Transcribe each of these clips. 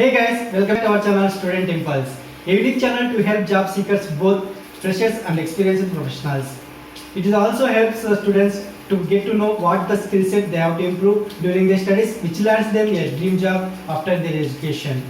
Hey guys, welcome to our channel Student Impulse, a unique channel to help job seekers, both freshers and experienced professionals. It also helps students to get to know what the skill set they have to improve during their studies, which lands them a dream job after their education.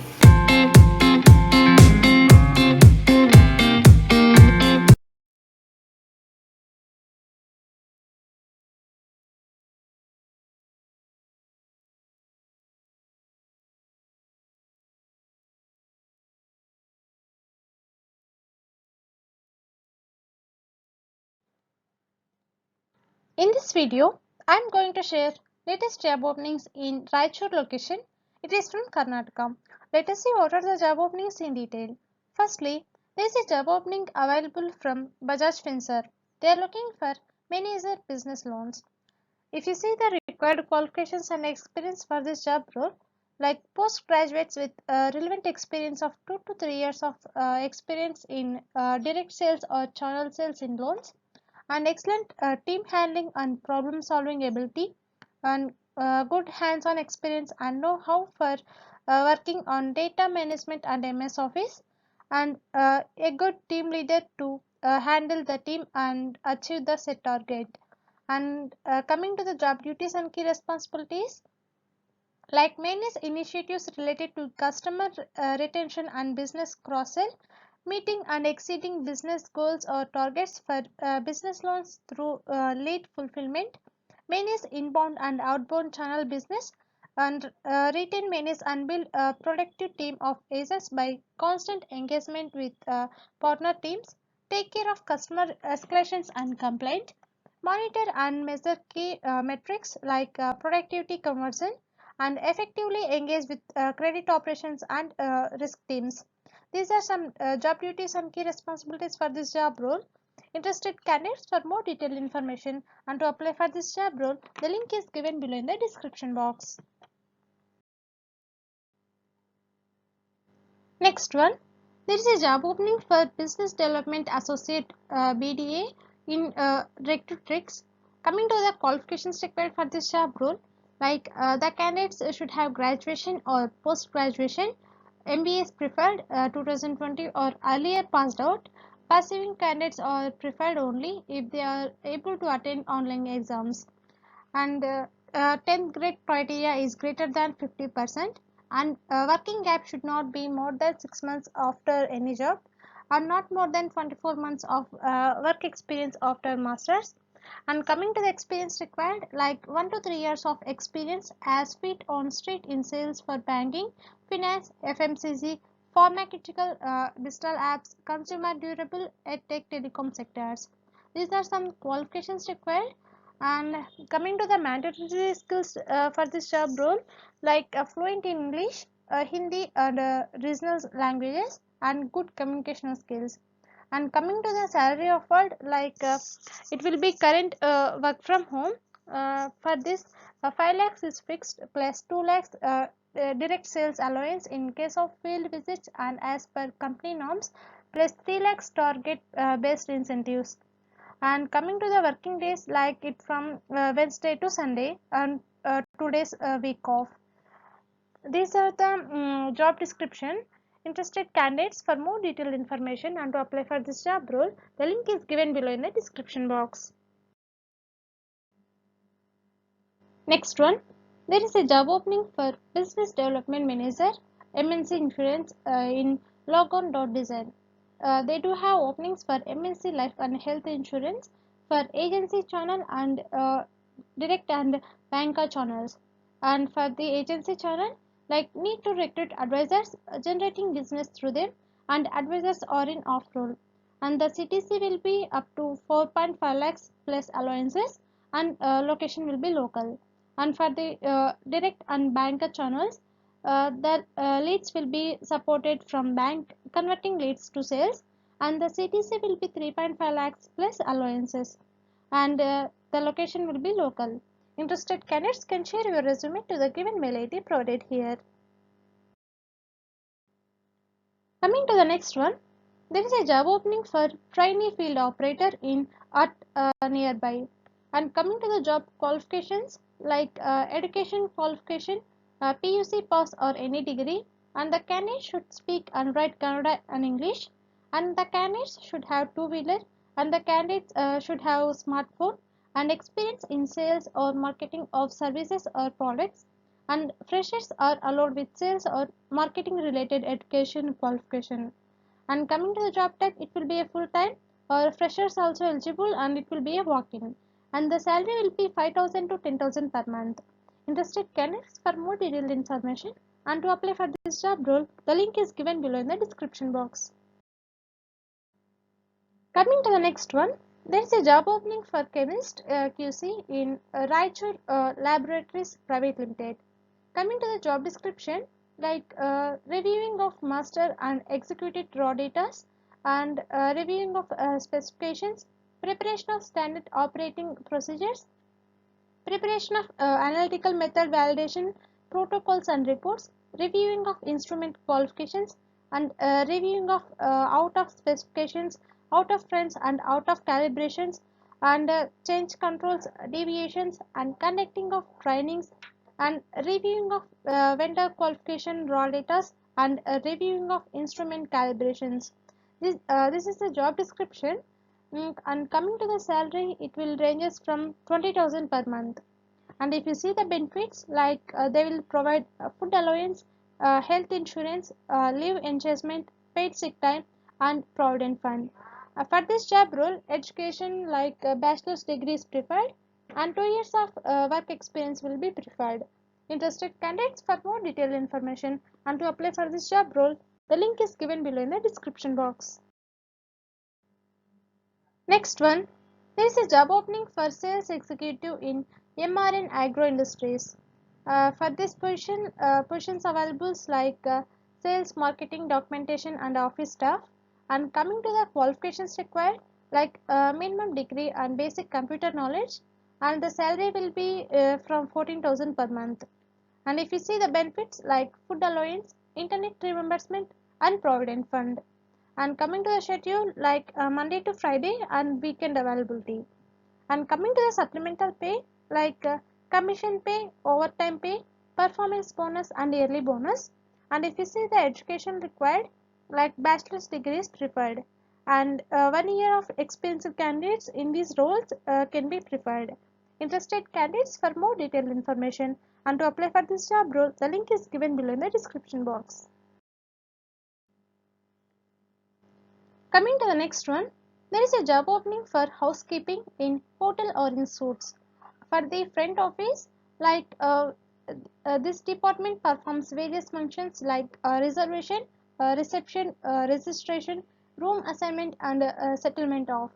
In this video, I am going to share latest job openings in Raichur location. It is from Karnataka. Let us see what are the job openings in detail. Firstly, there is a job opening available from Bajaj Finserv. They are looking for manager business loans. If you see the required qualifications and experience for this job role, like postgraduates with relevant experience of 2 to 3 years of experience in direct sales or channel sales in loans, and excellent team handling and problem solving ability, and good hands-on experience and know-how for working on data management and MS Office, and a good team leader to handle the team and achieve the set target. And coming to the job duties and key responsibilities, like mainly initiatives related to customer retention and business cross-sell, meeting and exceeding business goals or targets for business loans through lead fulfillment, manage inbound and outbound channel business, and retain, manage and build a productive team of agents by constant engagement with partner teams, take care of customer escalations and complaint, monitor and measure key metrics like productivity conversion, and effectively engage with credit operations and risk teams. These are some job duties and key responsibilities for this job role. Interested candidates, for more detailed information and to apply for this job role, the link is given below in the description box. Next one, there is a job opening for Business Development Associate BDA in Recrutrix. Coming to the qualifications required for this job role, like the candidates should have graduation or post graduation, MBA is preferred, 2020 or earlier passed out. Passing candidates are preferred only if they are able to attend online exams, and 10th grade criteria is greater than 50%, and working gap should not be more than 6 months after any job, or not more than 24 months of work experience after masters. And coming to the experience required, like 1 to 3 years of experience as feet on street in sales for banking, finance, FMCG, pharmaceutical, digital apps, consumer durable, edtech, telecom sectors. These are some qualifications required. And coming to the mandatory skills for this job role, like fluent in English, Hindi, and regional languages, and good communication skills. And coming to the salary offered, like it will be current work from home. For this, 5 lakhs is fixed plus 2 lakhs direct sales allowance in case of field visits and as per company norms, plus 3 lakhs target based incentives. And coming to the working days, like it from Wednesday to Sunday, and 2 days a week off. These are the job description. Interested candidates, for more detailed information and to apply for this job role, the link is given below in the description box. Next one, there is a job opening for Business Development Manager, MNC Insurance in Logon.design. They do have openings for MNC Life and Health Insurance, for agency channel and direct and banker channels. And for the agency channel, like need to recruit advisors, generating business through them, and advisors are in off role. And the CTC will be up to 4.5 lakhs plus allowances, and location will be local. And for the direct and banker channels, the leads will be supported from bank, converting leads to sales, and the CTC will be 3.5 lakhs plus allowances, and the location will be local. Interested candidates can share your resume to the given mail ID provided here. Coming to the next one, there is a job opening for trainee field operator in at nearby. And coming to the job qualifications, like education qualification, PUC pass or any degree, and the candidate should speak and write Kannada and English, and the candidates should have two-wheeler, and the candidates should have smartphone and experience in sales or marketing of services or products, and freshers are allowed with sales or marketing related education qualification. And coming to the job type, it will be a full time or freshers also eligible, and it will be a walk-in, and the salary will be 5,000 to 10,000 per month. Interested candidates, for more detailed information and to apply for this job role, the link is given below in the description box. Coming to the next one, there is a job opening for chemist QC in Raichur Laboratories Private Limited. Coming to the job description, like reviewing of master and executed raw data, and reviewing of specifications, preparation of standard operating procedures, preparation of analytical method validation, protocols and reports, reviewing of instrument qualifications, and reviewing of out of specifications, out of trends and out of calibrations, and change controls, deviations, and conducting of trainings, and reviewing of vendor qualification raw data, and reviewing of instrument calibrations. This is the job description. And coming to the salary, it will ranges from 20,000 per month. And if you see the benefits, like they will provide food allowance, health insurance, leave enhancement, paid sick time, and provident fund. For this job role, education like bachelor's degree is preferred, and 2 years of work experience will be preferred. Interested candidates, for more detailed information and to apply for this job role, the link is given below in the description box. Next one, there is a job opening for sales executive in MRN Agro Industries. For this position, positions available like sales, marketing, documentation, and office staff. And coming to the qualifications required, like minimum degree and basic computer knowledge, and the salary will be from 14,000 per month. And if you see the benefits like food allowance, internet reimbursement, and provident fund. And coming to the schedule, like Monday to Friday and weekend availability. And coming to the supplemental pay, like commission pay, overtime pay, performance bonus, and yearly bonus. And if you see the education required, like bachelor's degree is preferred, and 1 year of experienced candidates in these roles can be preferred. Interested candidates, for more detailed information and to apply for this job role, the link is given below in the description box. Coming to the next one, there is a job opening for housekeeping in hotel or in suites. For the front office, like this department performs various functions like reservation, reception, registration, room assignment, and settlement of.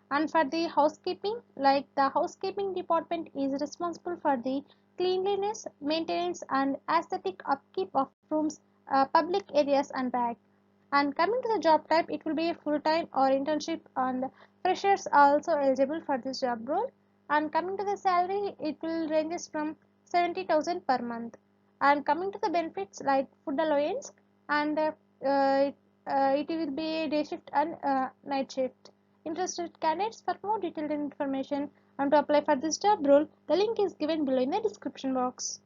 And for the housekeeping, like the housekeeping department is responsible for the cleanliness, maintenance, and aesthetic upkeep of rooms, public areas, and bags. And coming to the job type, it will be a full-time or internship, and freshers are also eligible for this job role. And coming to the salary, it will ranges from 70,000 per month. And coming to the benefits like food allowance, and it will be a day shift and night shift. Interested candidates, for more detailed information and to apply for this job role, the link is given below in the description box.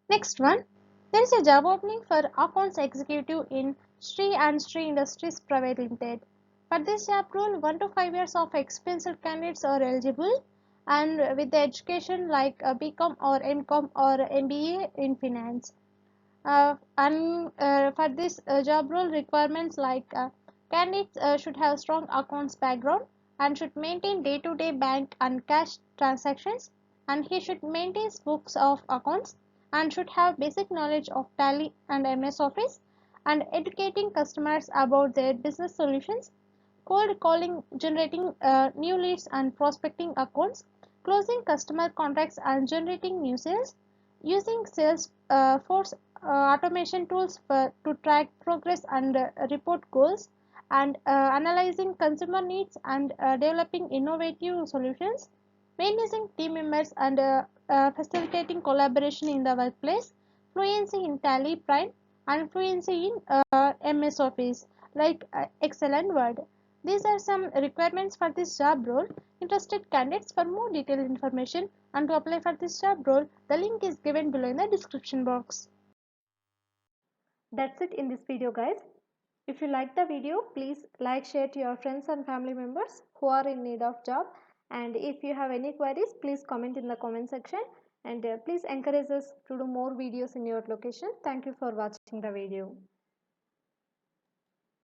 Next one, there is a job opening for accounts executive in Sri and Sri Industries Private Limited. For this job role, 1 to 5 years of experienced candidates are eligible, and with the education like BCom or MCom or MBA in finance. And for this job role, requirements like candidates should have strong accounts background and should maintain day-to-day bank and cash transactions, and he should maintain books of accounts and should have basic knowledge of Tally and MS Office, and educating customers about their business solutions, cold calling, generating new leads and prospecting accounts, closing customer contracts and generating new sales, using sales force automation tools to track progress and report goals, and analyzing consumer needs and developing innovative solutions, managing team members and facilitating collaboration in the workplace, fluency in Tally Prime, and fluency in MS Office like Excel and Word. These are some requirements for this job role. Interested candidates, for more detailed information and to apply for this job role, the link is given below in the description box. That's it in this video, guys. If you like the video, please like, share to your friends and family members who are in need of job. And if you have any queries, please comment in the comment section, and please encourage us to do more videos in your location. Thank you for watching the video.